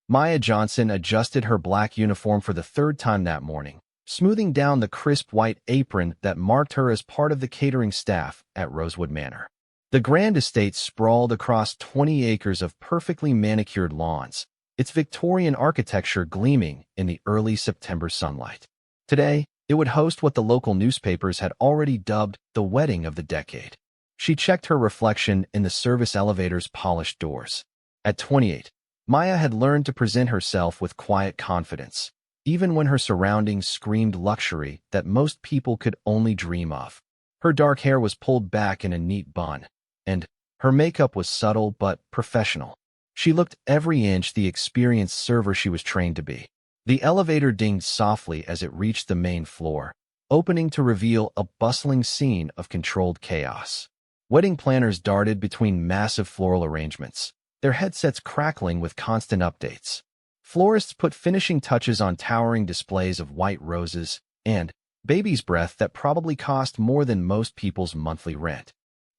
Maya Johnson adjusted her black uniform for the third time that morning, smoothing down the crisp white apron that marked her as part of the catering staff at Rosewood Manor. The grand estate sprawled across 20 acres of perfectly manicured lawns, its Victorian architecture gleaming in the early September sunlight. Today, it would host what the local newspapers had already dubbed the wedding of the decade. She checked her reflection in the service elevator's polished doors. At 28, Maya had learned to present herself with quiet confidence, even when her surroundings screamed luxury that most people could only dream of. Her dark hair was pulled back in a neat bun, and her makeup was subtle but professional. She looked every inch the experienced server she was trained to be. The elevator dinged softly as it reached the main floor, opening to reveal a bustling scene of controlled chaos. Wedding planners darted between massive floral arrangements, their headsets crackling with constant updates. Florists put finishing touches on towering displays of white roses and baby's breath that probably cost more than most people's monthly rent.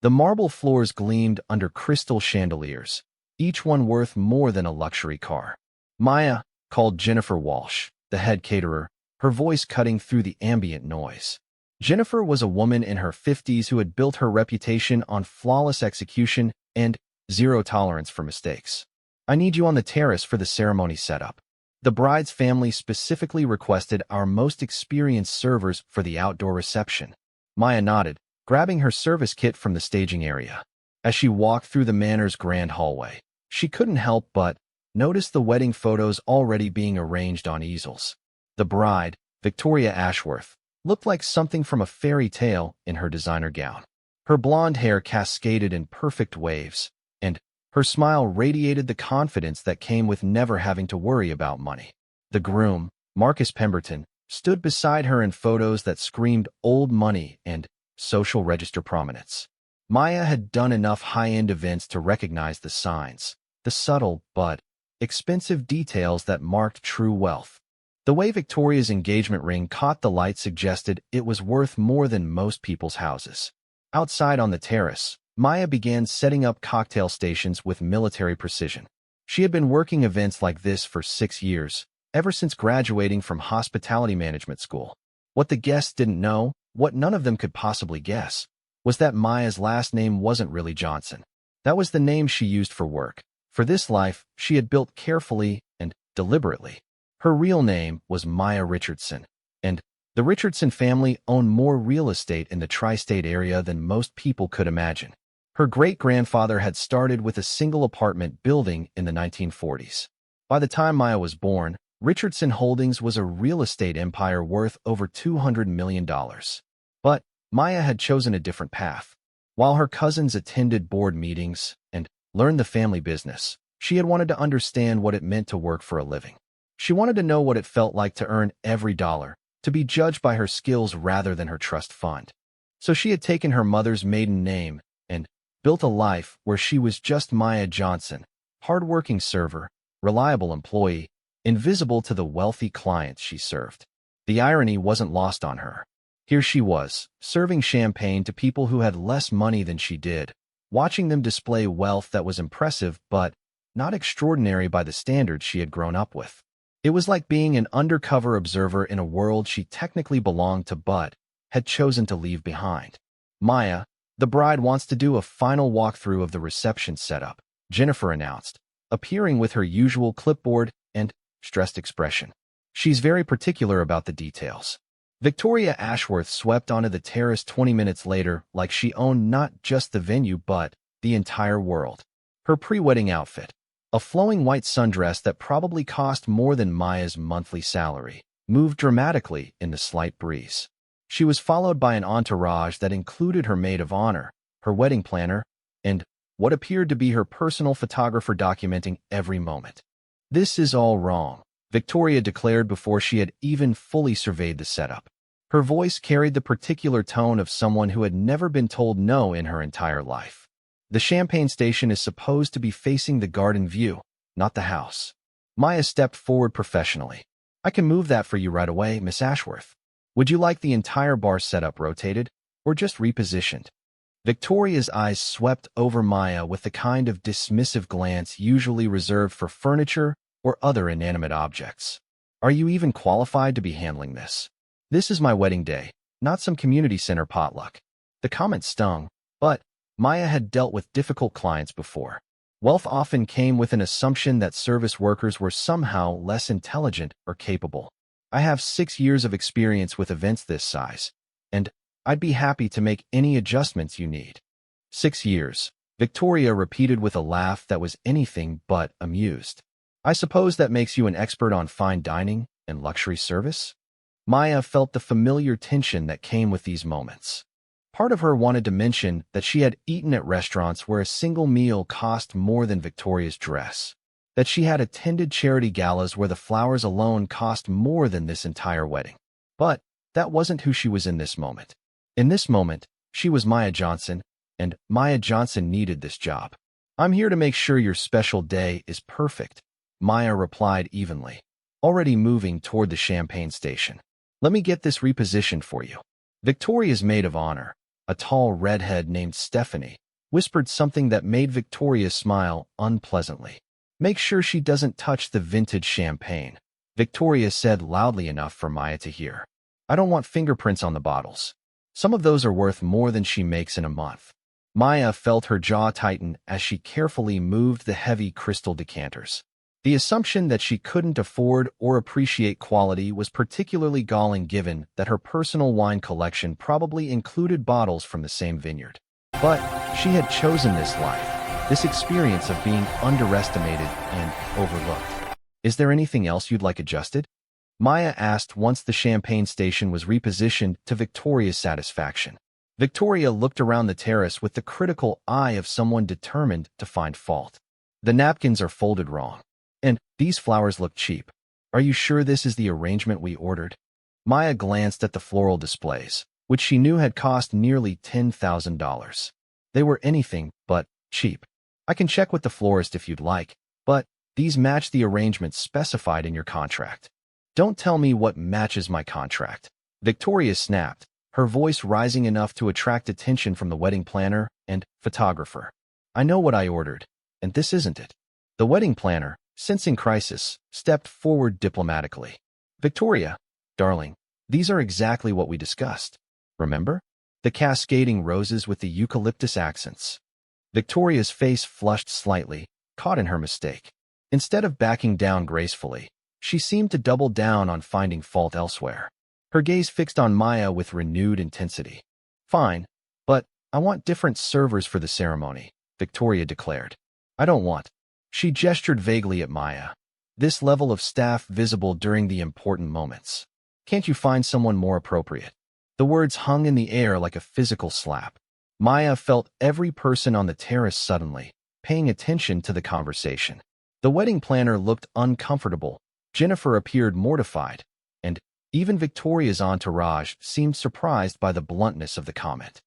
The marble floors gleamed under crystal chandeliers, each one worth more than a luxury car. Maya called Jennifer Walsh, the head caterer, her voice cutting through the ambient noise. Jennifer was a woman in her 50s who had built her reputation on flawless execution and zero tolerance for mistakes. "I need you on the terrace for the ceremony setup." The bride's family specifically requested our most experienced servers for the outdoor reception. Maya nodded, grabbing her service kit from the staging area. As she walked through the manor's grand hallway, she couldn't help but notice the wedding photos already being arranged on easels. The bride, Victoria Ashworth, looked like something from a fairy tale in her designer gown. Her blonde hair cascaded in perfect waves, and her smile radiated the confidence that came with never having to worry about money. The groom, Marcus Pemberton, stood beside her in photos that screamed old money and social register prominence. Maya had done enough high-end events to recognize the signs, the subtle but expensive details that marked true wealth. The way Victoria's engagement ring caught the light suggested it was worth more than most people's houses. Outside on the terrace, Maya began setting up cocktail stations with military precision. She had been working events like this for 6 years, ever since graduating from hospitality management school. What the guests didn't know, what none of them could possibly guess, was that Maya's last name wasn't really Johnson. That was the name she used for work. For this life, she had built carefully and deliberately. Her real name was Maya Richardson, and the Richardson family owned more real estate in the tri-state area than most people could imagine. Her great-grandfather had started with a single apartment building in the 1940s. By the time Maya was born, Richardson Holdings was a real estate empire worth over $200 million. But Maya had chosen a different path. While her cousins attended board meetings and learned the family business, she had wanted to understand what it meant to work for a living. She wanted to know what it felt like to earn every dollar, to be judged by her skills rather than her trust fund. So she had taken her mother's maiden name and built a life where she was just Maya Johnson, hard-working server, reliable employee, invisible to the wealthy clients she served. The irony wasn't lost on her. Here she was, serving champagne to people who had less money than she did, watching them display wealth that was impressive but not extraordinary by the standards she had grown up with. It was like being an undercover observer in a world she technically belonged to but had chosen to leave behind. "Maya, the bride wants to do a final walkthrough of the reception setup," Jennifer announced, appearing with her usual clipboard and stressed expression. "She's very particular about the details." Victoria Ashworth swept onto the terrace 20 minutes later like she owned not just the venue but the entire world. Her pre-wedding outfit, a flowing white sundress that probably cost more than Maya's monthly salary, moved dramatically in the slight breeze. She was followed by an entourage that included her maid of honor, her wedding planner, and what appeared to be her personal photographer documenting every moment. "This is all wrong," Victoria declared before she had even fully surveyed the setup. Her voice carried the particular tone of someone who had never been told no in her entire life. "The champagne station is supposed to be facing the garden view, not the house." Maya stepped forward professionally. "I can move that for you right away, Miss Ashworth. Would you like the entire bar setup rotated, or just repositioned?" Victoria's eyes swept over Maya with the kind of dismissive glance usually reserved for furniture or other inanimate objects. Are you even qualified to be handling this? This is my wedding day, not some community center potluck. The comment stung, but Maya had dealt with difficult clients before. Wealth often came with an assumption that service workers were somehow less intelligent or capable. I have 6 years of experience with events this size, and I'd be happy to make any adjustments you need. 6 years, Victoria repeated with a laugh that was anything but amused. I suppose that makes you an expert on fine dining and luxury service? Maya felt the familiar tension that came with these moments. Part of her wanted to mention that she had eaten at restaurants where a single meal cost more than Victoria's dress, that she had attended charity galas where the flowers alone cost more than this entire wedding. But that wasn't who she was in this moment. In this moment, she was Maya Johnson, and Maya Johnson needed this job. I'm here to make sure your special day is perfect, Maya replied evenly, already moving toward the champagne station. Let me get this repositioned for you. Victoria's maid of honor, a tall redhead named Stephanie, whispered something that made Victoria smile unpleasantly. Make sure she doesn't touch the vintage champagne, Victoria said loudly enough for Maya to hear. I don't want fingerprints on the bottles. Some of those are worth more than she makes in a month. Maya felt her jaw tighten as she carefully moved the heavy crystal decanters. The assumption that she couldn't afford or appreciate quality was particularly galling given that her personal wine collection probably included bottles from the same vineyard. But she had chosen this life, this experience of being underestimated and overlooked. Is there anything else you'd like adjusted? Maya asked once the champagne station was repositioned to Victoria's satisfaction. Victoria looked around the terrace with the critical eye of someone determined to find fault. The napkins are folded wrong. And these flowers look cheap. Are you sure this is the arrangement we ordered? Maya glanced at the floral displays, which she knew had cost nearly $10,000. They were anything but cheap. I can check with the florist if you'd like, but these match the arrangements specified in your contract. Don't tell me what matches my contract. Victoria snapped, her voice rising enough to attract attention from the wedding planner and photographer. I know what I ordered, and this isn't it. The wedding planner, sensing crisis, stepped forward diplomatically. Victoria, darling, these are exactly what we discussed. Remember? The cascading roses with the eucalyptus accents. Victoria's face flushed slightly, caught in her mistake. Instead of backing down gracefully, she seemed to double down on finding fault elsewhere. Her gaze fixed on Maya with renewed intensity. Fine, but I want different servers for the ceremony, Victoria declared. I don't want. She gestured vaguely at Maya. This level of staff visible during the important moments. Can't you find someone more appropriate? The words hung in the air like a physical slap. Maya felt every person on the terrace suddenly, paying attention to the conversation. The wedding planner looked uncomfortable, Jennifer appeared mortified, and even Victoria's entourage seemed surprised by the bluntness of the comment.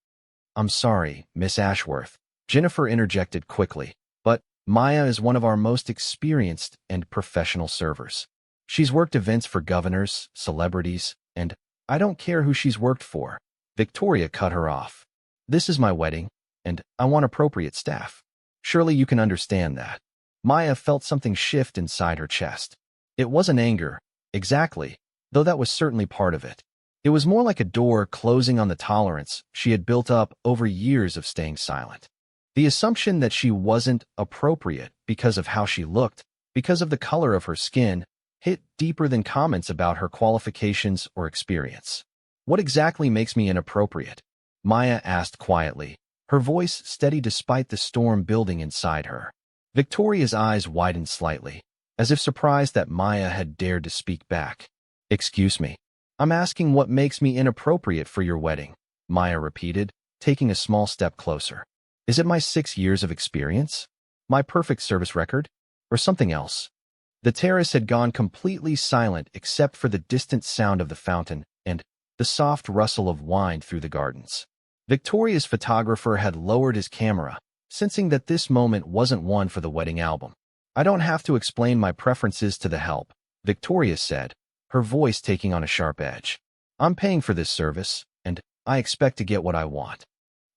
I'm sorry, Miss Ashworth, Jennifer interjected quickly, but Maya is one of our most experienced and professional servers. She's worked events for governors, celebrities, and I don't care who she's worked for. Victoria cut her off. This is my wedding, and I want appropriate staff. Surely you can understand that. Maya felt something shift inside her chest. It wasn't anger, exactly, though that was certainly part of it. It was more like a door closing on the tolerance she had built up over years of staying silent. The assumption that she wasn't appropriate because of how she looked, because of the color of her skin, hit deeper than comments about her qualifications or experience. What exactly makes me inappropriate? Maya asked quietly, her voice steady despite the storm building inside her. Victoria's eyes widened slightly, as if surprised that Maya had dared to speak back. Excuse me. I'm asking what makes me inappropriate for your wedding, Maya repeated, taking a small step closer. Is it my 6 years of experience? My perfect service record? Or something else? The terrace had gone completely silent except for the distant sound of the fountain and the soft rustle of wine through the gardens. Victoria's photographer had lowered his camera, sensing that this moment wasn't one for the wedding album. I don't have to explain my preferences to the help, Victoria said, her voice taking on a sharp edge. I'm paying for this service, and I expect to get what I want.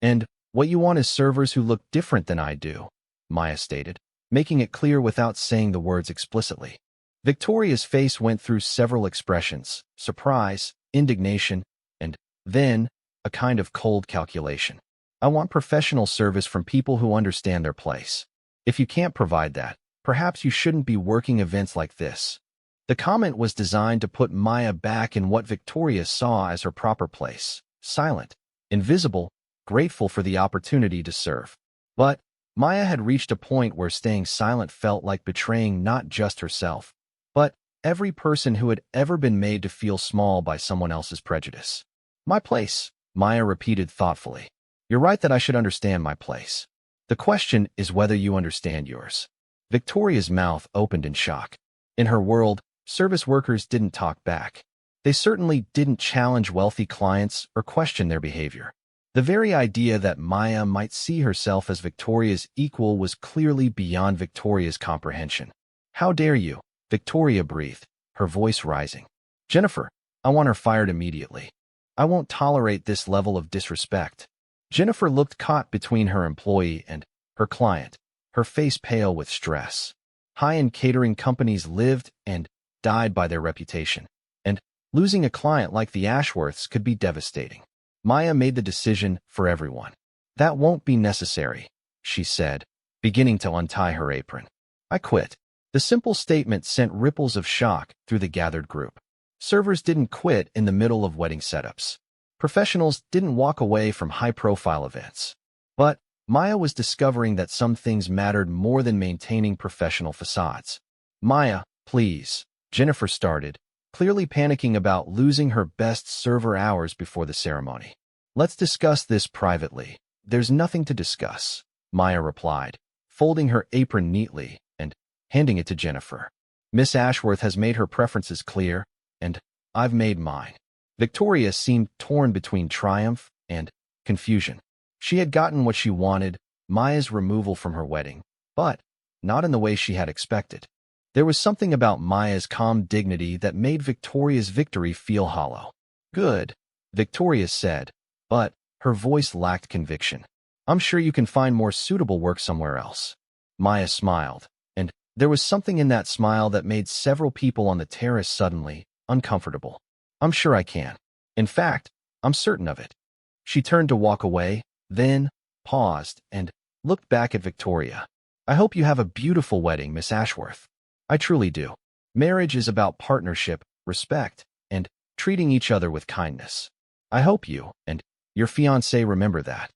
And what you want is servers who look different than I do, Maya stated, making it clear without saying the words explicitly. Victoria's face went through several expressions: surprise, indignation, and then a kind of cold calculation. I want professional service from people who understand their place. If you can't provide that, perhaps you shouldn't be working events like this. The comment was designed to put Maya back in what Victoria saw as her proper place: silent, invisible, grateful for the opportunity to serve. But Maya had reached a point where staying silent felt like betraying not just herself, but every person who had ever been made to feel small by someone else's prejudice. My place, Maya repeated thoughtfully. You're right that I should understand my place. The question is whether you understand yours. Victoria's mouth opened in shock. In her world, service workers didn't talk back. They certainly didn't challenge wealthy clients or question their behavior. The very idea that Maya might see herself as Victoria's equal was clearly beyond Victoria's comprehension. How dare you? Victoria breathed, her voice rising. Jennifer, I want her fired immediately. I won't tolerate this level of disrespect. Jennifer looked caught between her employee and her client, her face pale with stress. High-end catering companies lived and died by their reputation, and losing a client like the Ashworths could be devastating. Maya made the decision for everyone. That won't be necessary, she said, beginning to untie her apron. I quit. The simple statement sent ripples of shock through the gathered group. Servers didn't quit in the middle of wedding setups. Professionals didn't walk away from high-profile events. But Maya was discovering that some things mattered more than maintaining professional facades. Maya, please, Jennifer started, clearly panicking about losing her best server hours before the ceremony. Let's discuss this privately. There's nothing to discuss, Maya replied, folding her apron neatly and handing it to Jennifer. Miss Ashworth has made her preferences clear, and I've made mine. Victoria seemed torn between triumph and confusion. She had gotten what she wanted, Maya's removal from her wedding, but not in the way she had expected. There was something about Maya's calm dignity that made Victoria's victory feel hollow. Good, Victoria said, but her voice lacked conviction. I'm sure you can find more suitable work somewhere else. Maya smiled, and there was something in that smile that made several people on the terrace suddenly uncomfortable. I'm sure I can. In fact, I'm certain of it. She turned to walk away, then paused and looked back at Victoria. I hope you have a beautiful wedding, Miss Ashworth. I truly do. Marriage is about partnership, respect, and treating each other with kindness. I hope you and your fiancé remember that.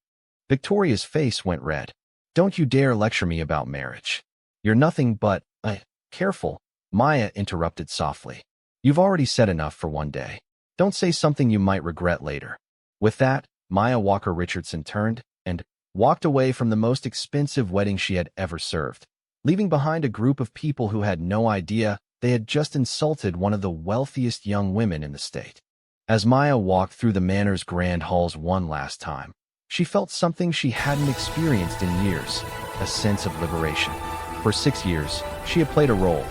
Victoria's face went red. Don't you dare lecture me about marriage. You're nothing but careful, Maya interrupted softly. You've already said enough for one day. Don't say something you might regret later. With that, Maya Walker Richardson turned and walked away from the most expensive wedding she had ever served, leaving behind a group of people who had no idea they had just insulted one of the wealthiest young women in the state. As Maya walked through the manor's grand halls one last time, she felt something she hadn't experienced in years, a sense of liberation. For 6 years, she had played a role,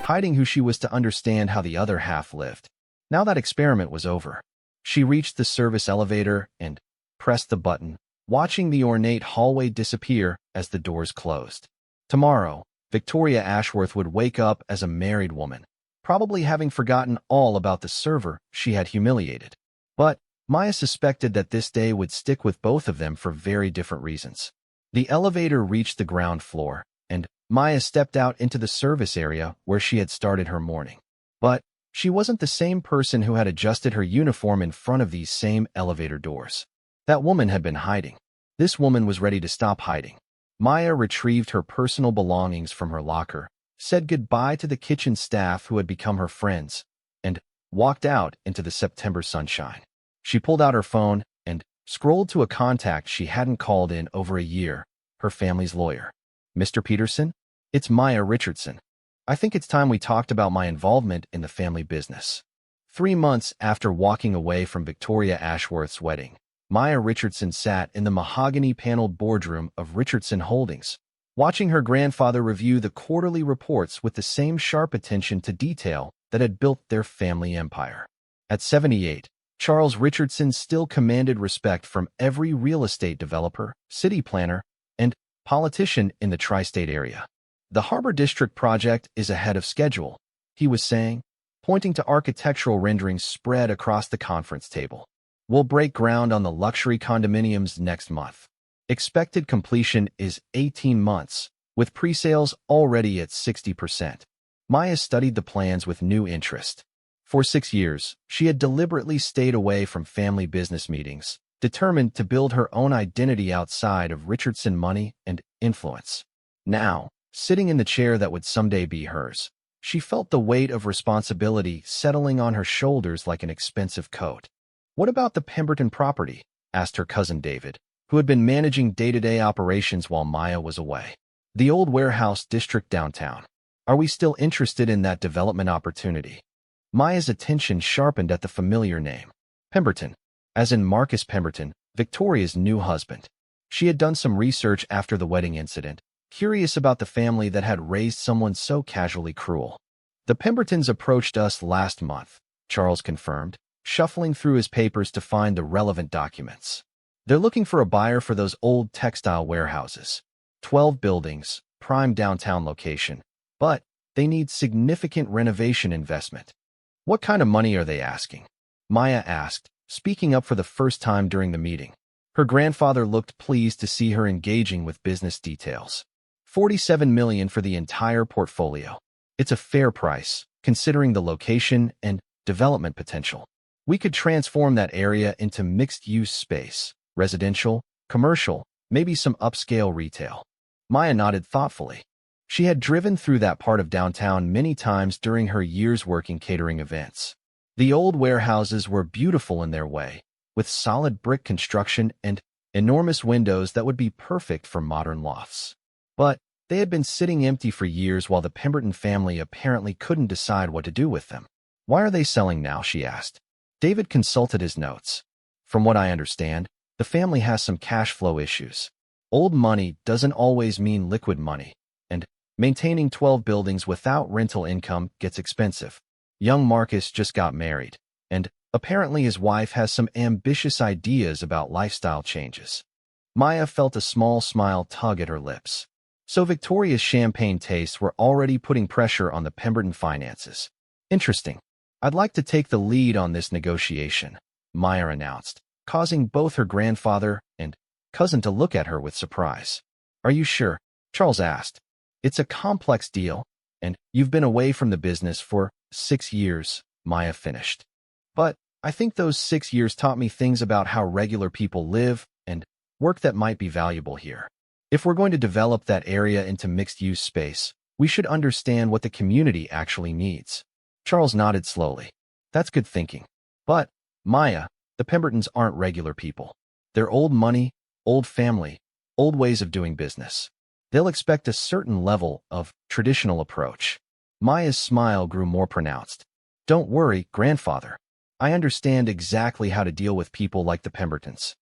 hiding who she was to understand how the other half lived. Now that experiment was over. She reached the service elevator and pressed the button, watching the ornate hallway disappear as the doors closed. Tomorrow, Victoria Ashworth would wake up as a married woman, probably having forgotten all about the server she had humiliated. But Maya suspected that this day would stick with both of them for very different reasons. The elevator reached the ground floor, and Maya stepped out into the service area where she had started her morning. But she wasn't the same person who had adjusted her uniform in front of these same elevator doors. That woman had been hiding. This woman was ready to stop hiding. Maya retrieved her personal belongings from her locker, said goodbye to the kitchen staff who had become her friends, and walked out into the September sunshine. She pulled out her phone and scrolled to a contact she hadn't called in over a year, her family's lawyer. Mr. Peterson? It's Maya Richardson. I think it's time we talked about my involvement in the family business. 3 months after walking away from Victoria Ashworth's wedding, Maya Richardson sat in the mahogany-paneled boardroom of Richardson Holdings, watching her grandfather review the quarterly reports with the same sharp attention to detail that had built their family empire. At 78, Charles Richardson still commanded respect from every real estate developer, city planner, and politician in the tri-state area. The Harbor District project is ahead of schedule, he was saying, pointing to architectural renderings spread across the conference table. We'll break ground on the luxury condominiums next month. Expected completion is 18 months, with pre-sales already at 60%. Maya studied the plans with new interest. For 6 years, she had deliberately stayed away from family business meetings, determined to build her own identity outside of Richardson money and influence. Now, sitting in the chair that would someday be hers, she felt the weight of responsibility settling on her shoulders like an expensive coat. "What about the Pemberton property?" asked her cousin David, who had been managing day-to-day operations while Maya was away. "The old warehouse district downtown. Are we still interested in that development opportunity?" Maya's attention sharpened at the familiar name. Pemberton, as in Marcus Pemberton, Victoria's new husband. She had done some research after the wedding incident, curious about the family that had raised someone so casually cruel. "The Pembertons approached us last month," Charles confirmed, shuffling through his papers to find the relevant documents. "They're looking for a buyer for those old textile warehouses. 12 buildings, prime downtown location. But they need significant renovation investment." "What kind of money are they asking?" Maya asked, speaking up for the first time during the meeting. Her grandfather looked pleased to see her engaging with business details. $47 million for the entire portfolio. It's a fair price, considering the location and development potential. We could transform that area into mixed-use space, residential, commercial, maybe some upscale retail. Maya nodded thoughtfully. She had driven through that part of downtown many times during her years working catering events. The old warehouses were beautiful in their way, with solid brick construction and enormous windows that would be perfect for modern lofts. But they had been sitting empty for years while the Pemberton family apparently couldn't decide what to do with them. "Why are they selling now?" she asked. David consulted his notes. "From what I understand, the family has some cash flow issues. Old money doesn't always mean liquid money, and maintaining 12 buildings without rental income gets expensive. Young Marcus just got married, and apparently his wife has some ambitious ideas about lifestyle changes." Maya felt a small smile tug at her lips. So Victoria's champagne tastes were already putting pressure on the Pemberton finances. "Interesting. I'd like to take the lead on this negotiation," Maya announced, causing both her grandfather and cousin to look at her with surprise. "Are you sure?" Charles asked. "It's a complex deal, and you've been away from the business for 6 years, Maya finished. "But I think those 6 years taught me things about how regular people live and work that might be valuable here. If we're going to develop that area into mixed-use space, we should understand what the community actually needs." Charles nodded slowly. "That's good thinking. But, Maya, the Pembertons aren't regular people. They're old money, old family, old ways of doing business. They'll expect a certain level of traditional approach." Maya's smile grew more pronounced. "Don't worry, grandfather. I understand exactly how to deal with people like the Pembertons."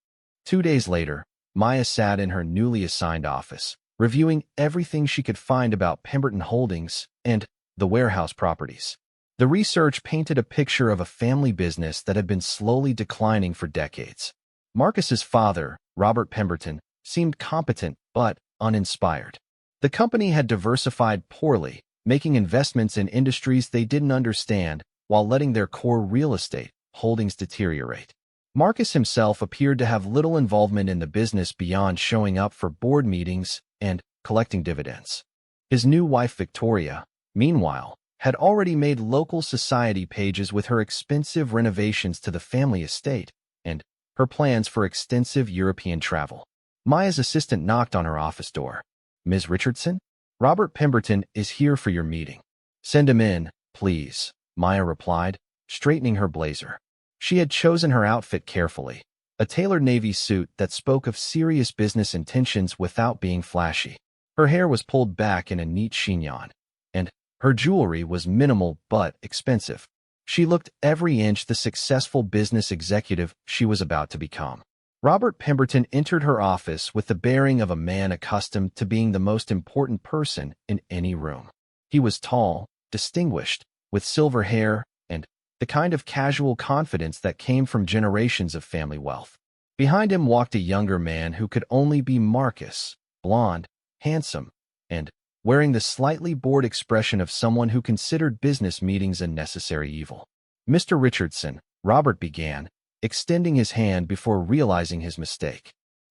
2 days later, Maya sat in her newly assigned office, reviewing everything she could find about Pemberton Holdings and the warehouse properties. The research painted a picture of a family business that had been slowly declining for decades. Marcus's father, Robert Pemberton, seemed competent but uninspired. The company had diversified poorly, making investments in industries they didn't understand while letting their core real estate holdings deteriorate. Marcus himself appeared to have little involvement in the business beyond showing up for board meetings and collecting dividends. His new wife, Victoria, meanwhile, had already made local society pages with her expensive renovations to the family estate and her plans for extensive European travel. Maya's assistant knocked on her office door. "Ms. Richardson? Robert Pemberton is here for your meeting." "Send him in, please," Maya replied, straightening her blazer. She had chosen her outfit carefully, a tailored navy suit that spoke of serious business intentions without being flashy. Her hair was pulled back in a neat chignon, and her jewelry was minimal but expensive. She looked every inch the successful business executive she was about to become. Robert Pemberton entered her office with the bearing of a man accustomed to being the most important person in any room. He was tall, distinguished, with silver hair and the kind of casual confidence that came from generations of family wealth. Behind him walked a younger man who could only be Marcus, blonde, handsome, and wearing the slightly bored expression of someone who considered business meetings a necessary evil. "Mr. Richardson," Robert began, extending his hand before realizing his mistake.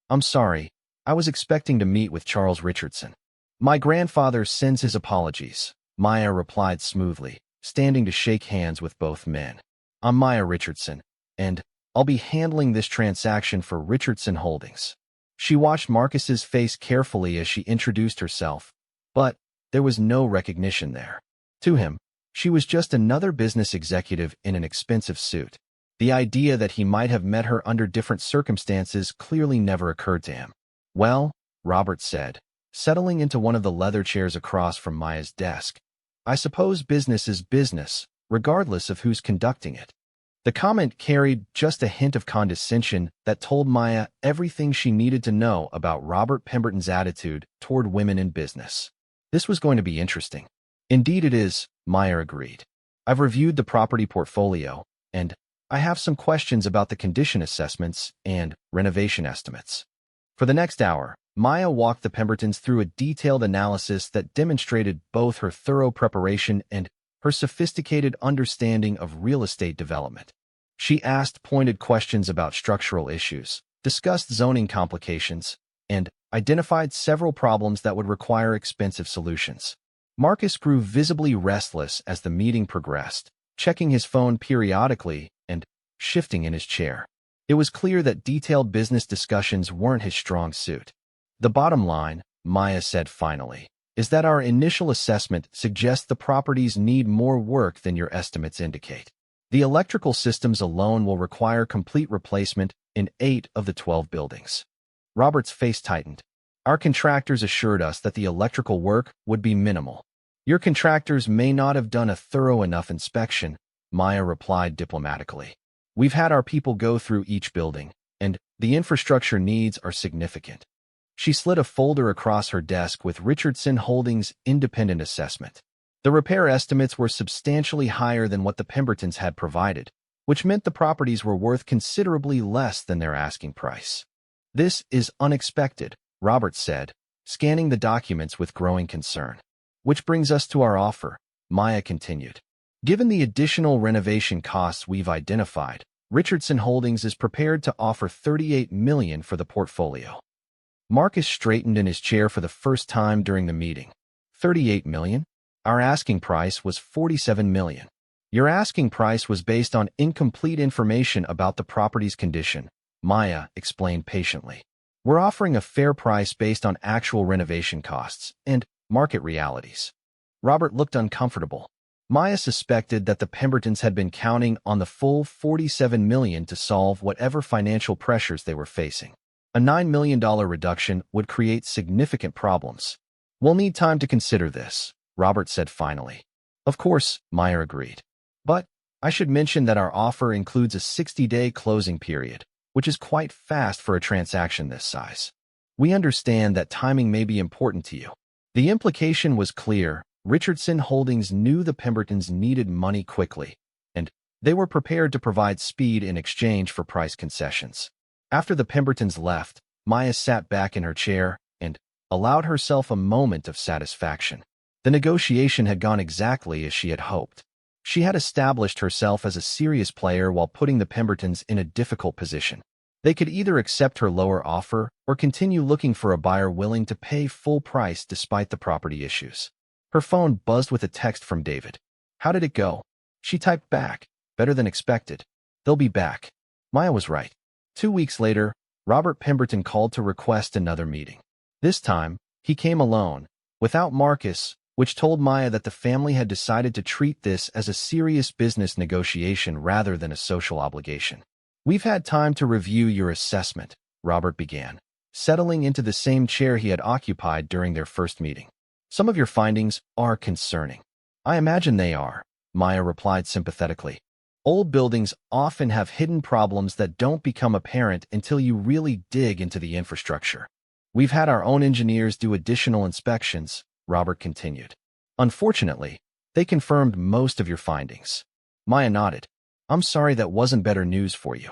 "I'm sorry, I was expecting to meet with Charles Richardson." "My grandfather sends his apologies," Maya replied smoothly, standing to shake hands with both men. "I'm Maya Richardson, and I'll be handling this transaction for Richardson Holdings." She watched Marcus's face carefully as she introduced herself, but there was no recognition there. To him, she was just another business executive in an expensive suit. The idea that he might have met her under different circumstances clearly never occurred to him. "Well," Robert said, settling into one of the leather chairs across from Maya's desk, "I suppose business is business, regardless of who's conducting it." The comment carried just a hint of condescension that told Maya everything she needed to know about Robert Pemberton's attitude toward women in business. This was going to be interesting. "Indeed it is," Maya agreed. "I've reviewed the property portfolio, and I have some questions about the condition assessments and renovation estimates." For the next hour, Maya walked the Pembertons through a detailed analysis that demonstrated both her thorough preparation and her sophisticated understanding of real estate development. She asked pointed questions about structural issues, discussed zoning complications, and identified several problems that would require expensive solutions. Marcus grew visibly restless as the meeting progressed, checking his phone periodically and shifting in his chair. It was clear that detailed business discussions weren't his strong suit. "The bottom line," Maya said finally, "is that our initial assessment suggests the properties need more work than your estimates indicate. The electrical systems alone will require complete replacement in 8 of the 12 buildings." Robert's face tightened. "Our contractors assured us that the electrical work would be minimal." "Your contractors may not have done a thorough enough inspection," Maya replied diplomatically. "We've had our people go through each building, and the infrastructure needs are significant." She slid a folder across her desk with Richardson Holdings' independent assessment. The repair estimates were substantially higher than what the Pembertons had provided, which meant the properties were worth considerably less than their asking price. "This is unexpected," Robert said, scanning the documents with growing concern. "Which brings us to our offer," Maya continued. "Given the additional renovation costs we've identified, Richardson Holdings is prepared to offer $38 million for the portfolio." Marcus straightened in his chair for the first time during the meeting. $38 million? Our asking price was $47 million. Your asking price was based on incomplete information about the property's condition, Maya explained patiently. We're offering a fair price based on actual renovation costs and market realities. Robert looked uncomfortable. Maya suspected that the Pembertons had been counting on the full $47 million to solve whatever financial pressures they were facing. A $9 million reduction would create significant problems. "We'll need time to consider this," Robert said finally. "Of course," Maya agreed. "But I should mention that our offer includes a 60-day closing period, which is quite fast for a transaction this size. We understand that timing may be important to you." The implication was clear. Richardson Holdings knew the Pembertons needed money quickly, and they were prepared to provide speed in exchange for price concessions. After the Pembertons left, Maya sat back in her chair and allowed herself a moment of satisfaction. The negotiation had gone exactly as she had hoped. She had established herself as a serious player while putting the Pembertons in a difficult position. They could either accept her lower offer or continue looking for a buyer willing to pay full price despite the property issues. Her phone buzzed with a text from David. "How did it go?" She typed back, "Better than expected. They'll be back." Maya was right. 2 weeks later, Robert Pemberton called to request another meeting. This time, he came alone, without Marcus, which told Maya that the family had decided to treat this as a serious business negotiation rather than a social obligation. "We've had time to review your assessment," Robert began, settling into the same chair he had occupied during their first meeting. "Some of your findings are concerning." "I imagine they are," Maya replied sympathetically. "Old buildings often have hidden problems that don't become apparent until you really dig into the infrastructure. We've had our own engineers do additional inspections," Robert continued. "Unfortunately, they confirmed most of your findings." Maya nodded. "I'm sorry that wasn't better news for you."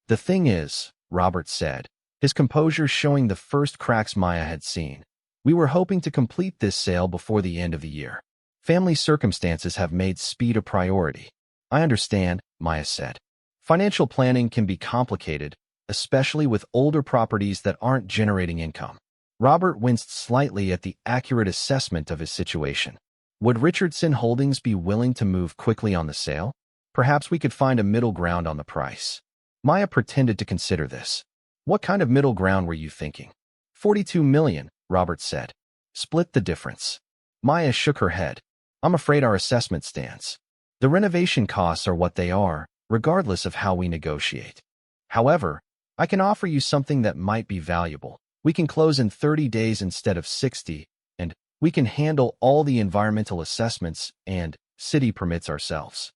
"The thing is," Robert said, his composure showing the first cracks Maya had seen, We were hoping to complete this sale before the end of the year. Family circumstances have made speed a priority. I understand, Maya said. Financial planning can be complicated, especially with older properties that aren't generating income. Robert winced slightly at the accurate assessment of his situation. Would Richardson Holdings be willing to move quickly on the sale? Perhaps we could find a middle ground on the price. Maya pretended to consider this. What kind of middle ground were you thinking? 42 million, Robert said. Split the difference. Maya shook her head. I'm afraid our assessment stands. The renovation costs are what they are, regardless of how we negotiate. However, I can offer you something that might be valuable. We can close in 30 days instead of 60, and we can handle all the environmental assessments and city permits ourselves.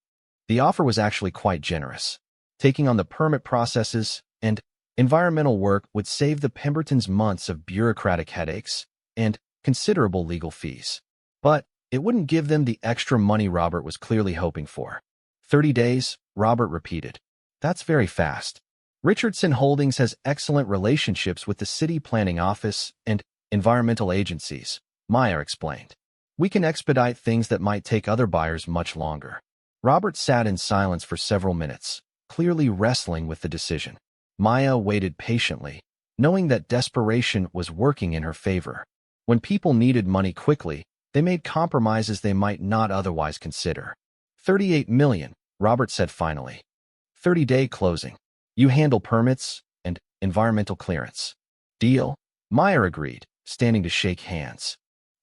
The offer was actually quite generous. Taking on the permit processes and environmental work would save the Pembertons months of bureaucratic headaches and considerable legal fees. But it wouldn't give them the extra money Robert was clearly hoping for. 30 days, Robert repeated. That's very fast. Richardson Holdings has excellent relationships with the city planning office and environmental agencies, Maya explained. We can expedite things that might take other buyers much longer. Robert sat in silence for several minutes, clearly wrestling with the decision. Maya waited patiently, knowing that desperation was working in her favor. When people needed money quickly, they made compromises they might not otherwise consider. 38 million, Robert said finally. 30-day closing. You handle permits and environmental clearance. Deal? Maya agreed, standing to shake hands.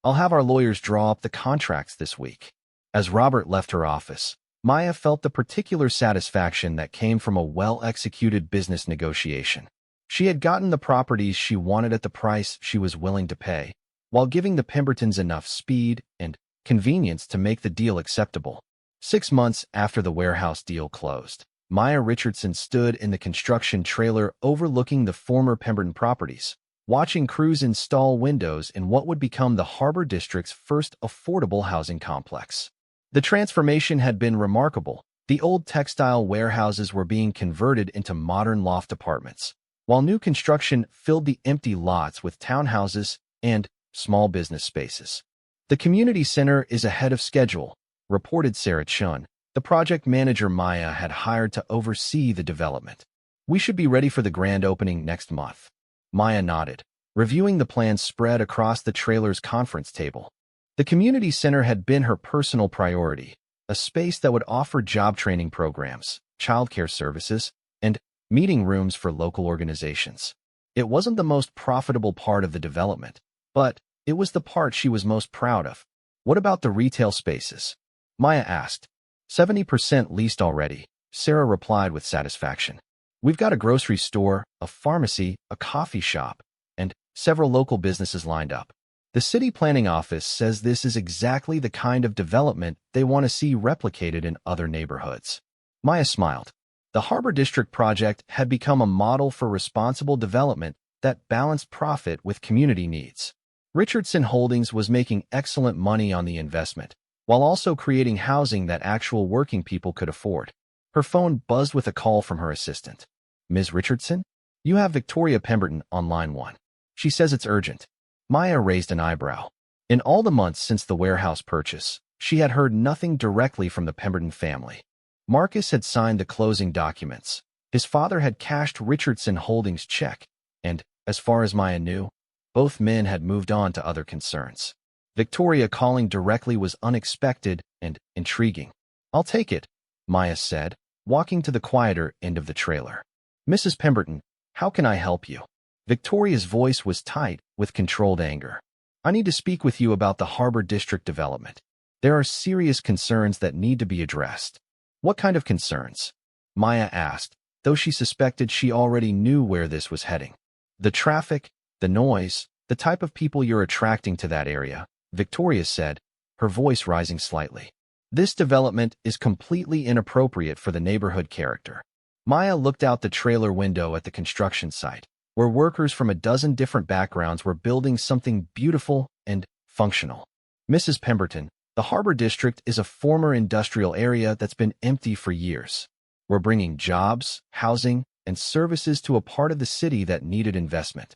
I'll have our lawyers draw up the contracts this week. As Robert left her office, Maya felt the particular satisfaction that came from a well-executed business negotiation. She had gotten the properties she wanted at the price she was willing to pay, while giving the Pembertons enough speed and convenience to make the deal acceptable. 6 months after the warehouse deal closed, Maya Richardson stood in the construction trailer overlooking the former Pemberton properties, watching crews install windows in what would become the Harbor District's first affordable housing complex. The transformation had been remarkable. The old textile warehouses were being converted into modern loft apartments, while new construction filled the empty lots with townhouses and small business spaces. The community center is ahead of schedule, reported Sarah Chun, the project manager Maya had hired to oversee the development. We should be ready for the grand opening next month. Maya nodded, reviewing the plans spread across the trailer's conference table. The community center had been her personal priority, a space that would offer job training programs, childcare services, and meeting rooms for local organizations. It wasn't the most profitable part of the development, but it was the part she was most proud of. What about the retail spaces? Maya asked. 70% leased already, Sarah replied with satisfaction. We've got a grocery store, a pharmacy, a coffee shop, and several local businesses lined up. The city planning office says this is exactly the kind of development they want to see replicated in other neighborhoods. Maya smiled. The Harbor District project had become a model for responsible development that balanced profit with community needs. Richardson Holdings was making excellent money on the investment, while also creating housing that actual working people could afford. Her phone buzzed with a call from her assistant. Ms. Richardson? You have Victoria Pemberton on line 1. She says it's urgent. Maya raised an eyebrow. In all the months since the warehouse purchase, she had heard nothing directly from the Pemberton family. Marcus had signed the closing documents. His father had cashed Richardson Holdings' check, and, as far as Maya knew, both men had moved on to other concerns. Victoria calling directly was unexpected and intriguing. I'll take it, Maya said, walking to the quieter end of the trailer. Mrs. Pemberton, how can I help you? Victoria's voice was tight with controlled anger. I need to speak with you about the Harbor District development. There are serious concerns that need to be addressed. What kind of concerns? Maya asked, though she suspected she already knew where this was heading. The traffic, the noise, the type of people you're attracting to that area, Victoria said, her voice rising slightly. This development is completely inappropriate for the neighborhood character. Maya looked out the trailer window at the construction site, where workers from a dozen different backgrounds were building something beautiful and functional. Mrs. Pemberton, the Harbor District is a former industrial area that's been empty for years. We're bringing jobs, housing, and services to a part of the city that needed investment.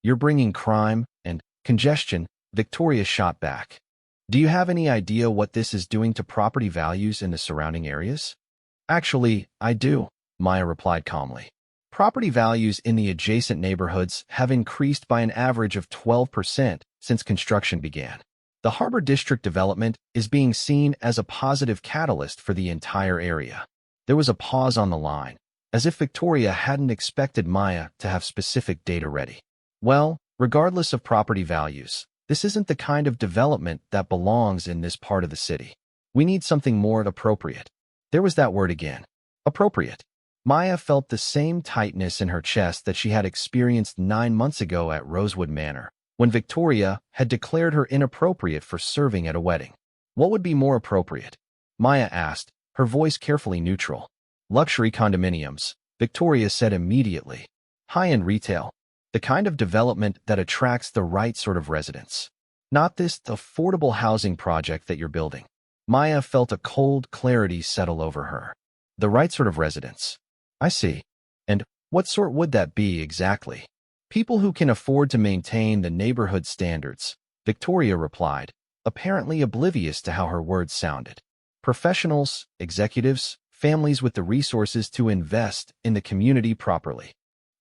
You're bringing crime and Congestion, Victoria shot back. Do you have any idea what this is doing to property values in the surrounding areas? Actually, I do, Maya replied calmly. Property values in the adjacent neighborhoods have increased by an average of 12% since construction began. The Harbor District development is being seen as a positive catalyst for the entire area. There was a pause on the line, as if Victoria hadn't expected Maya to have specific data ready. Well, regardless of property values, this isn't the kind of development that belongs in this part of the city. We need something more appropriate. There was that word again. Appropriate. Maya felt the same tightness in her chest that she had experienced 9 months ago at Rosewood Manor, when Victoria had declared her inappropriate for serving at a wedding. What would be more appropriate? Maya asked, her voice carefully neutral. Luxury condominiums, Victoria said immediately. High-end retail. The kind of development that attracts the right sort of residents. Not this affordable housing project that you're building. Maya felt a cold clarity settle over her. The right sort of residents. I see. And what sort would that be exactly? People who can afford to maintain the neighborhood standards, Victoria replied, apparently oblivious to how her words sounded. Professionals, executives, families with the resources to invest in the community properly.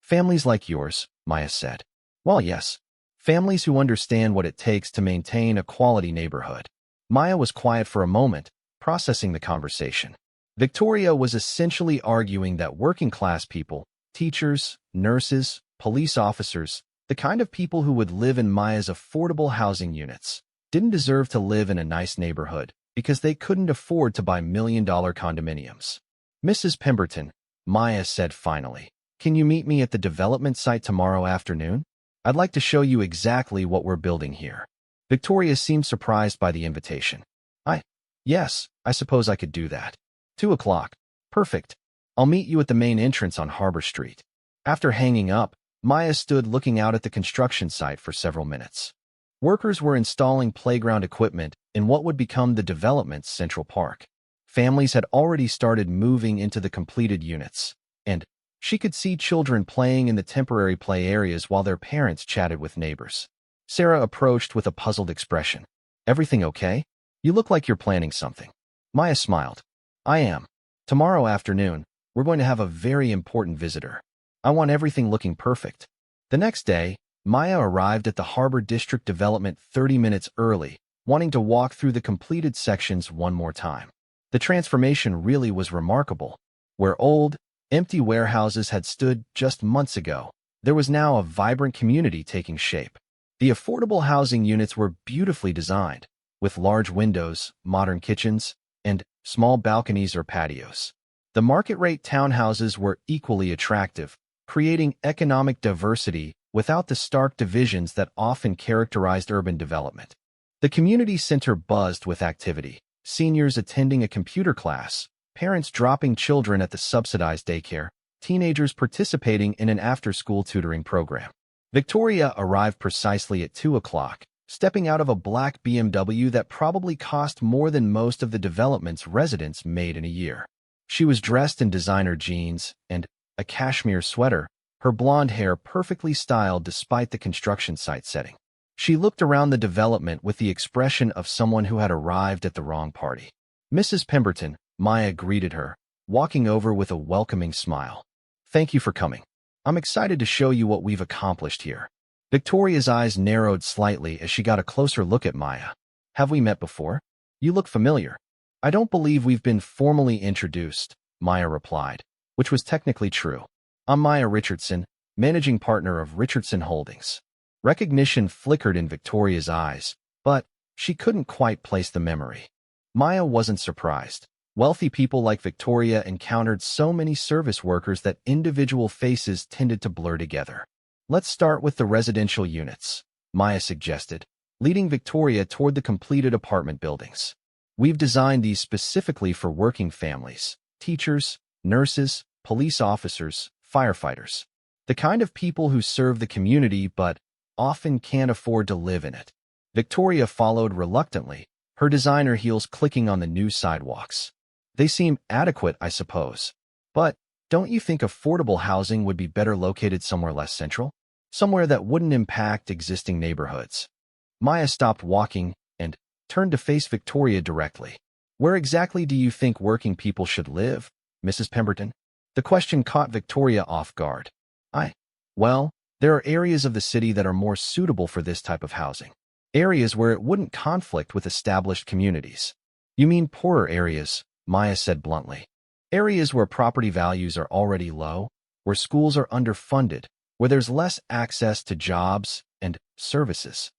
Families like yours, Maya said. Well, yes. Families who understand what it takes to maintain a quality neighborhood. Maya was quiet for a moment, processing the conversation. Victoria was essentially arguing that working-class people, teachers, nurses, police officers, the kind of people who would live in Maya's affordable housing units, didn't deserve to live in a nice neighborhood because they couldn't afford to buy million-dollar condominiums. Mrs. Pemberton, Maya said finally, can you meet me at the development site tomorrow afternoon? I'd like to show you exactly what we're building here. Victoria seemed surprised by the invitation. Yes, I suppose I could do that. 2 o'clock. Perfect. I'll meet you at the main entrance on Harbor Street. After hanging up, Maya stood looking out at the construction site for several minutes. Workers were installing playground equipment in what would become the development's Central Park. Families had already started moving into the completed units, and she could see children playing in the temporary play areas while their parents chatted with neighbors. Sarah approached with a puzzled expression. Everything okay? You look like you're planning something. Maya smiled. I am. Tomorrow afternoon, we're going to have a very important visitor. I want everything looking perfect. The next day, Maya arrived at the Harbor District development 30 minutes early, wanting to walk through the completed sections one more time. The transformation really was remarkable. Where old, empty warehouses had stood just months ago, there was now a vibrant community taking shape. The affordable housing units were beautifully designed, with large windows, modern kitchens, and small balconies or patios. The market-rate townhouses were equally attractive, creating economic diversity without the stark divisions that often characterized urban development. The community center buzzed with activity, seniors attending a computer class, parents dropping children at the subsidized daycare, teenagers participating in an after-school tutoring program. Victoria arrived precisely at 2 o'clock, stepping out of a black BMW that probably cost more than most of the development's residents made in a year. She was dressed in designer jeans and a cashmere sweater, her blonde hair perfectly styled despite the construction site setting. She looked around the development with the expression of someone who had arrived at the wrong party. Mrs. Pemberton, Maya greeted her, walking over with a welcoming smile. Thank you for coming. I'm excited to show you what we've accomplished here. Victoria's eyes narrowed slightly as she got a closer look at Maya. Have we met before? You look familiar. I don't believe we've been formally introduced, Maya replied, which was technically true. I'm Maya Richardson, managing partner of Richardson Holdings. Recognition flickered in Victoria's eyes, but she couldn't quite place the memory. Maya wasn't surprised. Wealthy people like Victoria encountered so many service workers that individual faces tended to blur together. Let's start with the residential units, Maya suggested, leading Victoria toward the completed apartment buildings. We've designed these specifically for working families, teachers, nurses, police officers, firefighters. The kind of people who serve the community but often can't afford to live in it. Victoria followed reluctantly, her designer heels clicking on the new sidewalks. They seem adequate, I suppose. But don't you think affordable housing would be better located somewhere less central? Somewhere that wouldn't impact existing neighborhoods? Maya stopped walking and turned to face Victoria directly. Where exactly do you think working people should live, Mrs. Pemberton? The question caught Victoria off guard. Well, there are areas of the city that are more suitable for this type of housing. Areas where it wouldn't conflict with established communities. You mean poorer areas, Maya said bluntly. Areas where property values are already low, where schools are underfunded, where there's less access to jobs and services.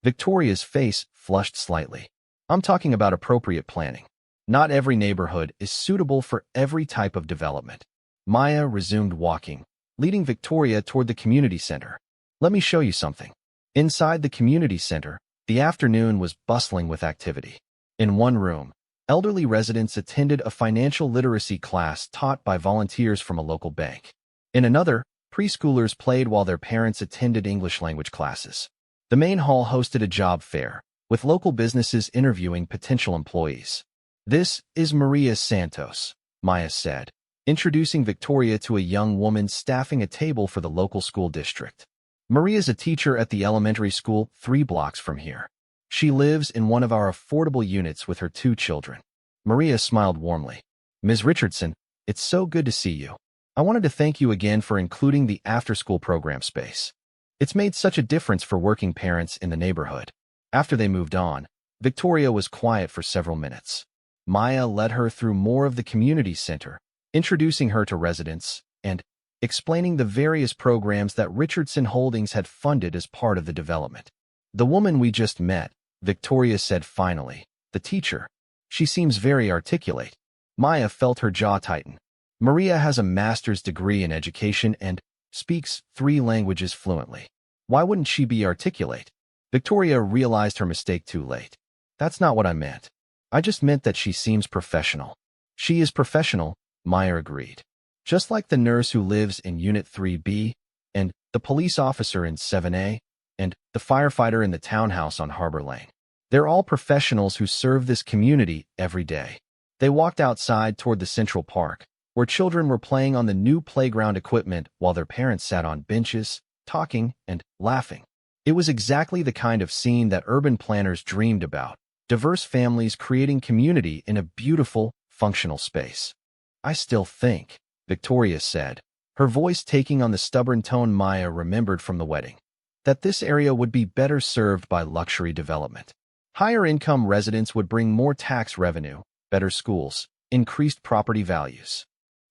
Victoria's face flushed slightly. I'm talking about appropriate planning. Not every neighborhood is suitable for every type of development. Maya resumed walking, leading Victoria toward the community center. Let me show you something. Inside the community center, the afternoon was bustling with activity. In one room, elderly residents attended a financial literacy class taught by volunteers from a local bank. In another, preschoolers played while their parents attended English language classes. The main hall hosted a job fair, with local businesses interviewing potential employees. This is Maria Santos, Maya said, introducing Victoria to a young woman staffing a table for the local school district. Maria's a teacher at the elementary school 3 blocks from here. She lives in one of our affordable units with her 2 children. Maria smiled warmly. Ms. Richardson, it's so good to see you. I wanted to thank you again for including the after-school program space. It's made such a difference for working parents in the neighborhood. After they moved on, Victoria was quiet for several minutes. Maya led her through more of the community center, introducing her to residents and explaining the various programs that Richardson Holdings had funded as part of the development. The woman we just met, Victoria said finally, the teacher. She seems very articulate. Maya felt her jaw tighten. Maria has a master's degree in education and speaks 3 languages fluently. Why wouldn't she be articulate? Victoria realized her mistake too late. That's not what I meant. I just meant that she seems professional. She is professional, Maya agreed. Just like the nurse who lives in Unit 3B, and the police officer in 7A, and the firefighter in the townhouse on Harbor Lane. They're all professionals who serve this community every day. They walked outside toward the Central Park, where children were playing on the new playground equipment while their parents sat on benches, talking and laughing. It was exactly the kind of scene that urban planners dreamed about. Diverse families creating community in a beautiful, functional space. I still think, Victoria said, her voice taking on the stubborn tone Maya remembered from the wedding, that this area would be better served by luxury development. Higher-income residents would bring more tax revenue, better schools, increased property values.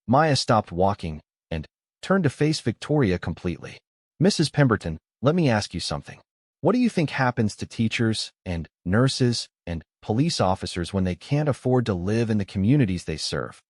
Maya stopped walking and turned to face Victoria completely. Mrs. Pemberton, let me ask you something. What do you think happens to teachers and nurses and police officers when they can't afford to live in the communities they serve?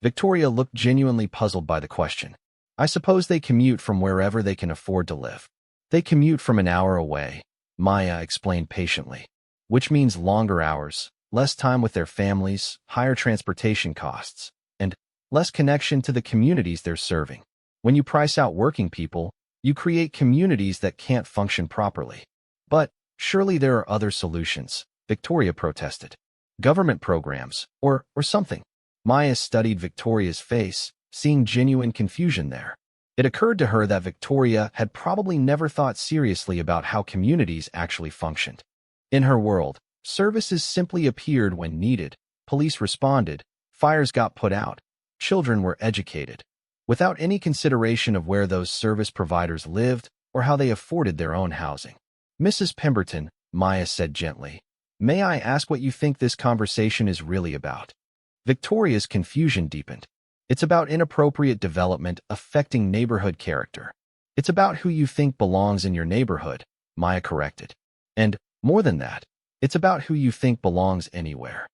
Victoria looked genuinely puzzled by the question. I suppose they commute from wherever they can afford to live. They commute from an hour away, Maya explained patiently, which means longer hours, less time with their families, higher transportation costs, and less connection to the communities they're serving. When you price out working people, you create communities that can't function properly. But surely there are other solutions, Victoria protested. Government programs, or something. Maya studied Victoria's face, seeing genuine confusion there. It occurred to her that Victoria had probably never thought seriously about how communities actually functioned. In her world, services simply appeared when needed, police responded, fires got put out, children were educated, without any consideration of where those service providers lived or how they afforded their own housing. Mrs. Pemberton, Maya said gently, may I ask what you think this conversation is really about? Victoria's confusion deepened. It's about inappropriate development affecting neighborhood character. It's about who you think belongs in your neighborhood, Maya corrected. And, more than that, it's about who you think belongs anywhere.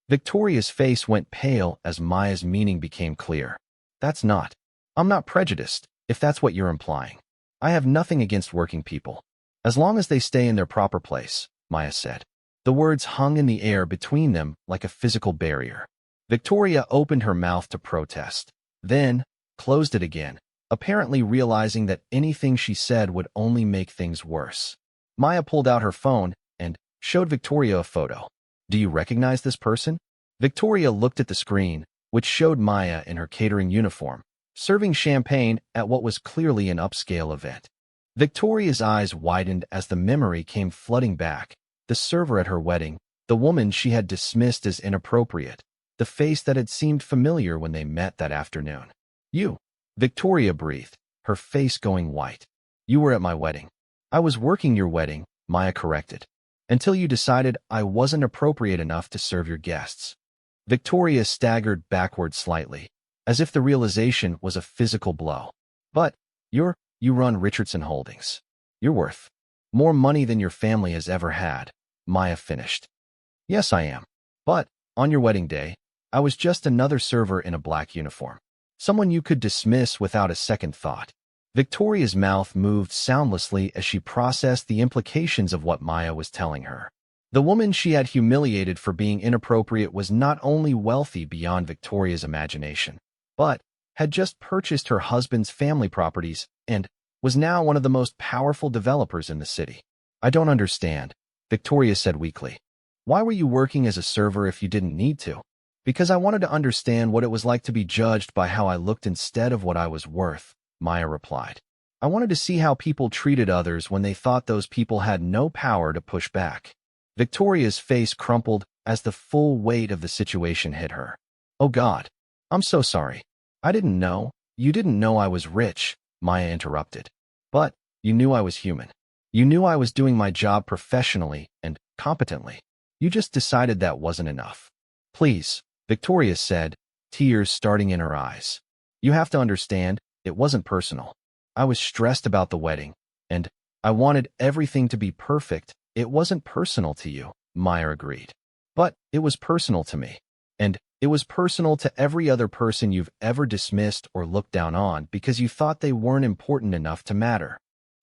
Victoria's face went pale as Maya's meaning became clear. I'm not prejudiced, if that's what you're implying. I have nothing against working people. As long as they stay in their proper place, Maya said. The words hung in the air between them like a physical barrier. Victoria opened her mouth to protest, then closed it again, apparently realizing that anything she said would only make things worse. Maya pulled out her phone and showed Victoria a photo. Do you recognize this person? Victoria looked at the screen, which showed Maya in her catering uniform, serving champagne at what was clearly an upscale event. Victoria's eyes widened as the memory came flooding back. The server at her wedding, the woman she had dismissed as inappropriate, the face that had seemed familiar when they met that afternoon. You, Victoria breathed, her face going white. You were at my wedding. I was working your wedding, Maya corrected, until you decided I wasn't appropriate enough to serve your guests. Victoria staggered backward slightly, as if the realization was a physical blow. But you run Richardson Holdings. You're worth more money than your family has ever had, Maya finished. Yes, I am. But, on your wedding day, I was just another server in a black uniform. Someone you could dismiss without a second thought. Victoria's mouth moved soundlessly as she processed the implications of what Maya was telling her. The woman she had humiliated for being inappropriate was not only wealthy beyond Victoria's imagination, but had just purchased her husband's family properties and was now one of the most powerful developers in the city. I don't understand, Victoria said weakly. Why were you working as a server if you didn't need to? Because I wanted to understand what it was like to be judged by how I looked instead of what I was worth, Maya replied. I wanted to see how people treated others when they thought those people had no power to push back. Victoria's face crumpled as the full weight of the situation hit her. Oh God, I'm so sorry. I didn't know. You didn't know I was rich, Maya interrupted. But you knew I was human. You knew I was doing my job professionally and competently. You just decided that wasn't enough. Please, Victoria said, tears starting in her eyes. You have to understand, it wasn't personal. I was stressed about the wedding, and I wanted everything to be perfect. It wasn't personal to you, Maya agreed. But it was personal to me. And it was personal to every other person you've ever dismissed or looked down on because you thought they weren't important enough to matter.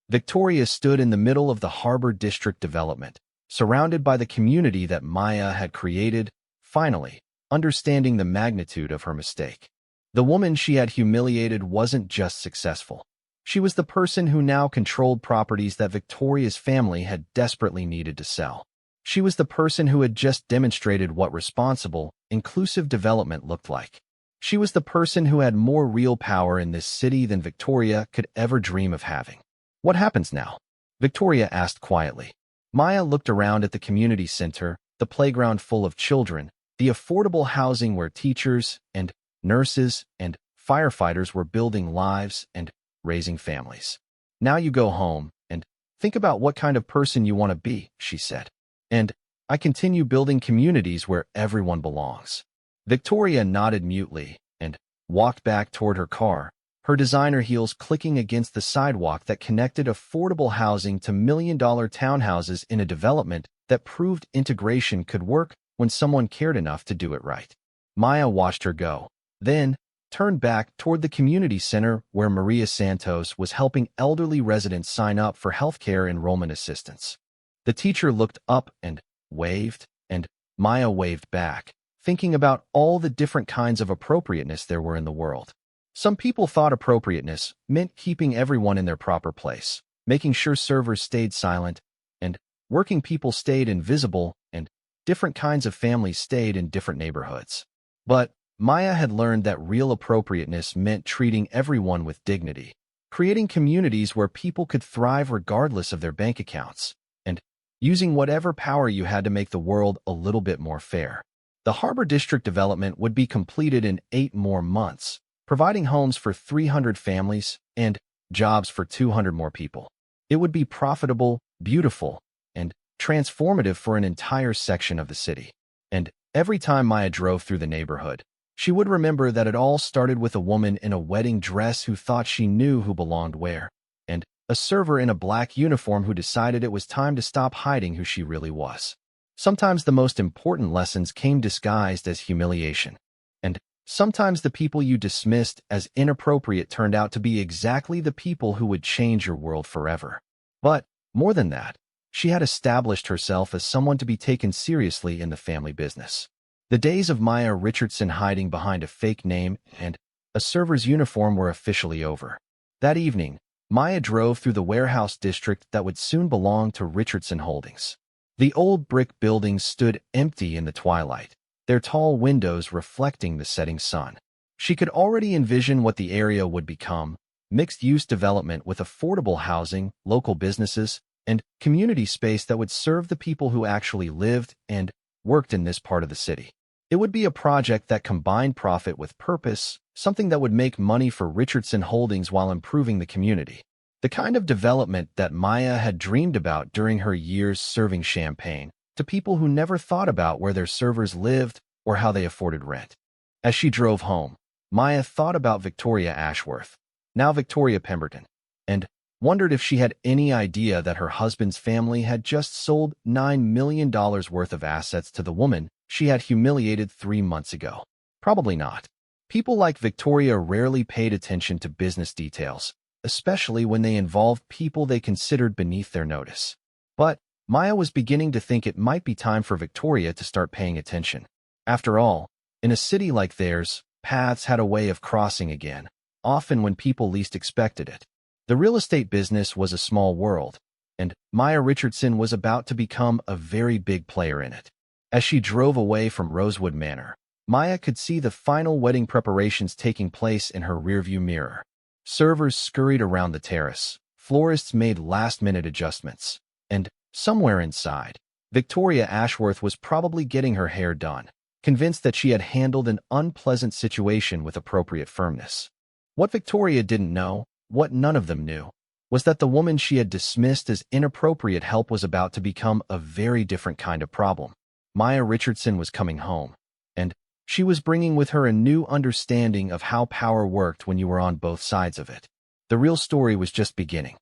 Victoria stood in the middle of the Harbor District development, surrounded by the community that Maya had created, finally, understanding the magnitude of her mistake. The woman she had humiliated wasn't just successful. She was the person who now controlled properties that Victoria's family had desperately needed to sell. She was the person who had just demonstrated what responsible, inclusive development looked like. She was the person who had more real power in this city than Victoria could ever dream of having. What happens now? Victoria asked quietly. Maya looked around at the community center, the playground full of children, the affordable housing where teachers and nurses and firefighters were building lives and raising families. Now you go home and think about what kind of person you want to be, she said. And I continue building communities where everyone belongs. Victoria nodded mutely and walked back toward her car, her designer heels clicking against the sidewalk that connected affordable housing to million-dollar townhouses in a development that proved integration could work when someone cared enough to do it right. Maya watched her go, then turned back toward the community center where Maria Santos was helping elderly residents sign up for healthcare enrollment assistance. The teacher looked up and waved, and Maya waved back, thinking about all the different kinds of appropriateness there were in the world. Some people thought appropriateness meant keeping everyone in their proper place, making sure servers stayed silent, and working people stayed invisible, and different kinds of families stayed in different neighborhoods. But Maya had learned that real appropriateness meant treating everyone with dignity, creating communities where people could thrive regardless of their bank accounts, and using whatever power you had to make the world a little bit more fair. The Harbor District development would be completed in 8 more months, providing homes for 300 families and jobs for 200 more people. It would be profitable, beautiful, and transformative for an entire section of the city. And every time Maya drove through the neighborhood, she would remember that it all started with a woman in a wedding dress who thought she knew who belonged where, and a server in a black uniform who decided it was time to stop hiding who she really was. Sometimes the most important lessons came disguised as humiliation, and sometimes the people you dismissed as inappropriate turned out to be exactly the people who would change your world forever. But, more than that, she had established herself as someone to be taken seriously in the family business. The days of Maya Richardson hiding behind a fake name and a server's uniform were officially over. That evening, Maya drove through the warehouse district that would soon belong to Richardson Holdings. The old brick buildings stood empty in the twilight, their tall windows reflecting the setting sun. She could already envision what the area would become, mixed-use development with affordable housing, local businesses, and community space that would serve the people who actually lived and worked in this part of the city. It would be a project that combined profit with purpose, something that would make money for Richardson Holdings while improving the community. The kind of development that Maya had dreamed about during her years serving champagne to people who never thought about where their servers lived or how they afforded rent. As she drove home, Maya thought about Victoria Ashworth, now Victoria Pemberton, and wondered if she had any idea that her husband's family had just sold $9 million worth of assets to the woman she had humiliated 3 months ago. Probably not. People like Victoria rarely paid attention to business details, especially when they involved people they considered beneath their notice. But Maya was beginning to think it might be time for Victoria to start paying attention. After all, in a city like theirs, paths had a way of crossing again, often when people least expected it. The real estate business was a small world, and Maya Richardson was about to become a very big player in it. As she drove away from Rosewood Manor, Maya could see the final wedding preparations taking place in her rearview mirror. Servers scurried around the terrace, florists made last-minute adjustments, and somewhere inside, Victoria Ashworth was probably getting her hair done, convinced that she had handled an unpleasant situation with appropriate firmness. What Victoria didn't know, what none of them knew, was that the woman she had dismissed as inappropriate help was about to become a very different kind of problem. Maya Richardson was coming home, and she was bringing with her a new understanding of how power worked when you were on both sides of it. The real story was just beginning.